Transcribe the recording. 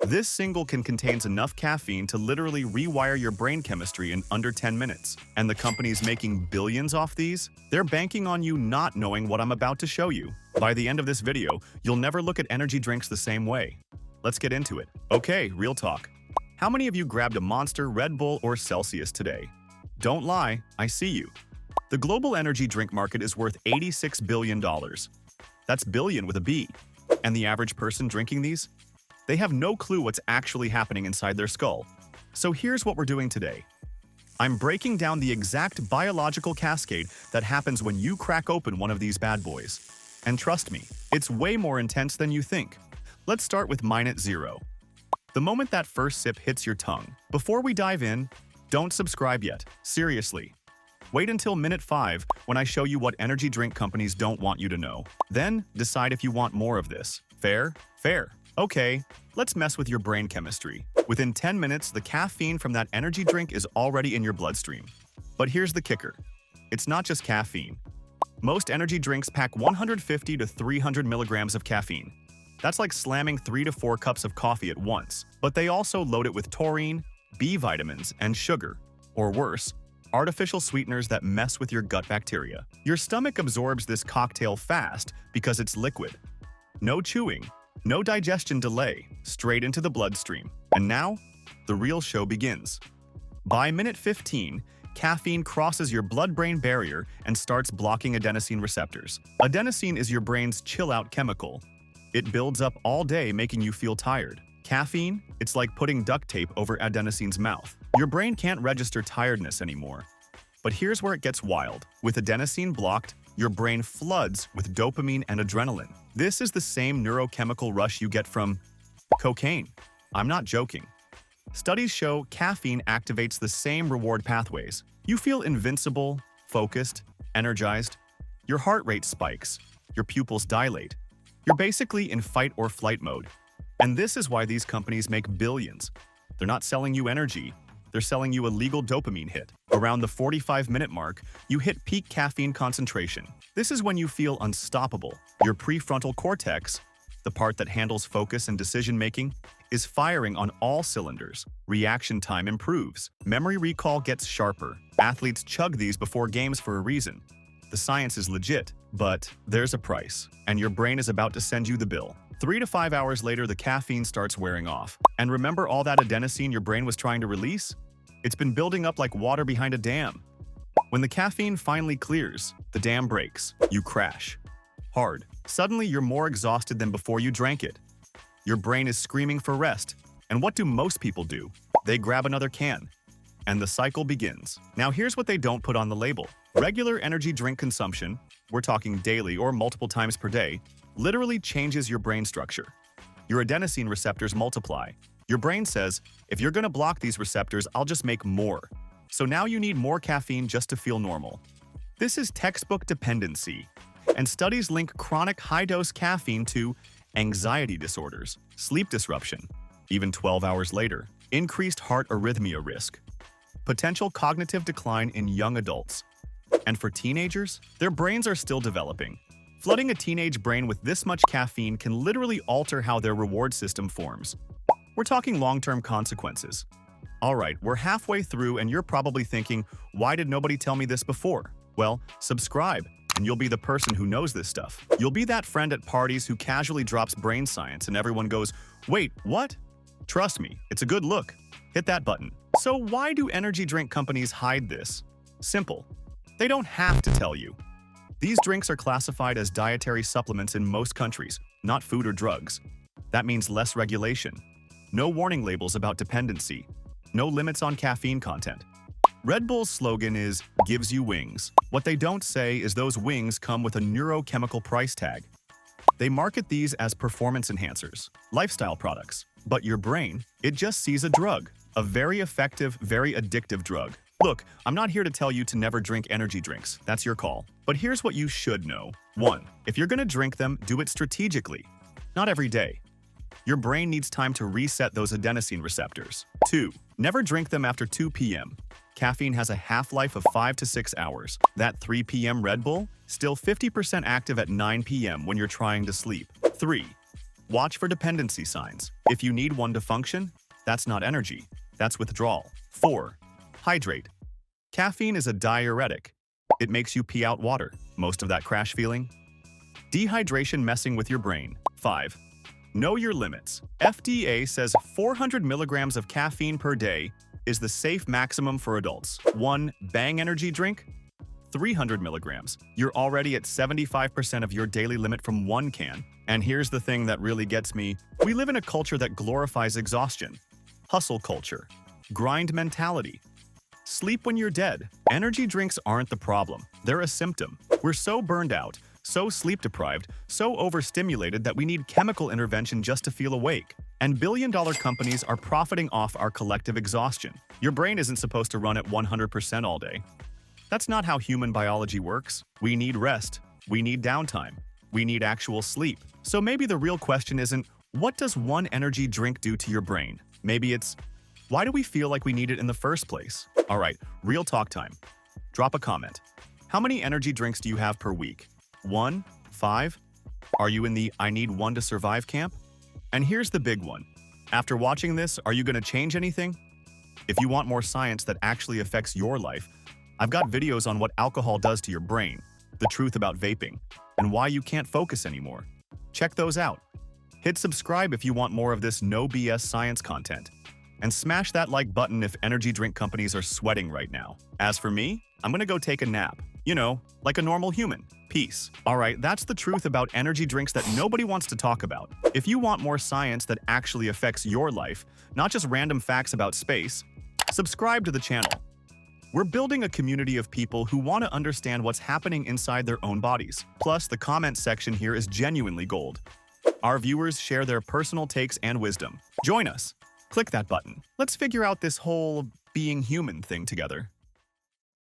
This single contains enough caffeine to literally rewire your brain chemistry in under 10 minutes. And the companies making billions off these, they're banking on you not knowing what I'm about to show you. By the end of this video, you'll never look at energy drinks the same way. Let's get into it. Okay, real talk. How many of you grabbed a Monster, Red Bull, or Celsius today? Don't lie, I see you. The global energy drink market is worth $86 billion. That's billion with a B. And the average person drinking these? They have no clue what's actually happening inside their skull. So here's what we're doing today. I'm breaking down the exact biological cascade that happens when you crack open one of these bad boys. And trust me, it's way more intense than you think. Let's start with minute 0. The moment that first sip hits your tongue. Before we dive in, don't subscribe yet. Seriously. Wait until minute 5 when I show you what energy drink companies don't want you to know. Then decide if you want more of this. Fair? Fair. Okay, let's mess with your brain chemistry. Within 10 minutes, the caffeine from that energy drink is already in your bloodstream. But here's the kicker. It's not just caffeine. Most energy drinks pack 150 to 300 milligrams of caffeine. That's like slamming 3 to 4 cups of coffee at once. But they also load it with taurine, B vitamins, and sugar. Or worse, artificial sweeteners that mess with your gut bacteria. Your stomach absorbs this cocktail fast because it's liquid. No chewing. No digestion delay, straight into the bloodstream. And now, the real show begins. By minute 15, caffeine crosses your blood-brain barrier and starts blocking adenosine receptors. Adenosine is your brain's chill-out chemical. It builds up all day, making you feel tired. Caffeine, it's like putting duct tape over adenosine's mouth. Your brain can't register tiredness anymore. But here's where it gets wild. With adenosine blocked, your brain floods with dopamine and adrenaline. This is the same neurochemical rush you get from cocaine. I'm not joking. Studies show caffeine activates the same reward pathways. You feel invincible, focused, energized. Your heart rate spikes. Your pupils dilate. You're basically in fight or flight mode. And this is why these companies make billions. They're not selling you energy. They're selling you a legal dopamine hit. Around the 45-minute mark, you hit peak caffeine concentration. This is when you feel unstoppable. Your prefrontal cortex, the part that handles focus and decision-making, is firing on all cylinders. Reaction time improves. Memory recall gets sharper. Athletes chug these before games for a reason. The science is legit, but there's a price, and your brain is about to send you the bill. 3 to 5 hours later, the caffeine starts wearing off. And remember all that adenosine your brain was trying to release? It's been building up like water behind a dam. When the caffeine finally clears, the dam breaks. You crash. Hard. Suddenly, you're more exhausted than before you drank it. Your brain is screaming for rest. And what do most people do? They grab another can. And the cycle begins. Now here's what they don't put on the label. Regular energy drink consumption, we're talking daily or multiple times per day, literally changes your brain structure. Your adenosine receptors multiply. Your brain says, if you're going to block these receptors, I'll just make more. So now you need more caffeine just to feel normal. This is textbook dependency. And studies link chronic high-dose caffeine to anxiety disorders, sleep disruption, even 12 hours later, increased heart arrhythmia risk, potential cognitive decline in young adults. And for teenagers, their brains are still developing. Flooding a teenage brain with this much caffeine can literally alter how their reward system forms. We're talking long-term consequences. Alright, we're halfway through and you're probably thinking, why did nobody tell me this before? Well, subscribe, and you'll be the person who knows this stuff. You'll be that friend at parties who casually drops brain science and everyone goes, wait, what? Trust me, it's a good look. Hit that button. So why do energy drink companies hide this? Simple. They don't have to tell you. These drinks are classified as dietary supplements in most countries, not food or drugs. That means less regulation. No warning labels about dependency. No limits on caffeine content. Red Bull's slogan is, gives you wings. What they don't say is those wings come with a neurochemical price tag. They market these as performance enhancers, lifestyle products. But your brain, it just sees a drug. A very effective, very addictive drug. Look, I'm not here to tell you to never drink energy drinks. That's your call. But here's what you should know. 1. If you're gonna drink them, do it strategically. Not every day. Your brain needs time to reset those adenosine receptors. 2. Never drink them after 2 p.m. Caffeine has a half-life of 5 to 6 hours. That 3 p.m. Red Bull, still 50% active at 9 p.m. when you're trying to sleep. 3. Watch for dependency signs. If you need one to function, that's not energy, that's withdrawal. 4. Hydrate. Caffeine is a diuretic. It makes you pee out water. Most of that crash feeling? Dehydration messing with your brain. 5. Know your limits. FDA says 400 milligrams of caffeine per day is the safe maximum for adults. 1 Bang energy drink? 300 milligrams. You're already at 75% of your daily limit from 1 can. And here's the thing that really gets me. We live in a culture that glorifies exhaustion. Hustle culture. Grind mentality. Sleep when you're dead. Energy drinks aren't the problem. They're a symptom. We're so burned out, so sleep-deprived, so overstimulated that we need chemical intervention just to feel awake. And billion-dollar companies are profiting off our collective exhaustion. Your brain isn't supposed to run at 100% all day. That's not how human biology works. We need rest. We need downtime. We need actual sleep. So maybe the real question isn't, what does one energy drink do to your brain? Maybe it's, why do we feel like we need it in the first place? All right, real talk time. Drop a comment. How many energy drinks do you have per week? 1? 5? Are you in the I need one to survive camp? And here's the big one. After watching this, are you going to change anything? If you want more science that actually affects your life, I've got videos on what alcohol does to your brain, the truth about vaping, and why you can't focus anymore. Check those out. Hit subscribe if you want more of this no BS science content. And smash that like button if energy drink companies are sweating right now. As for me, I'm gonna go take a nap. You know, like a normal human. Peace. Alright, that's the truth about energy drinks that nobody wants to talk about. If you want more science that actually affects your life, not just random facts about space, subscribe to the channel. We're building a community of people who want to understand what's happening inside their own bodies. Plus, the comment section here is genuinely gold. Our viewers share their personal takes and wisdom. Join us. Click that button. Let's figure out this whole being human thing together.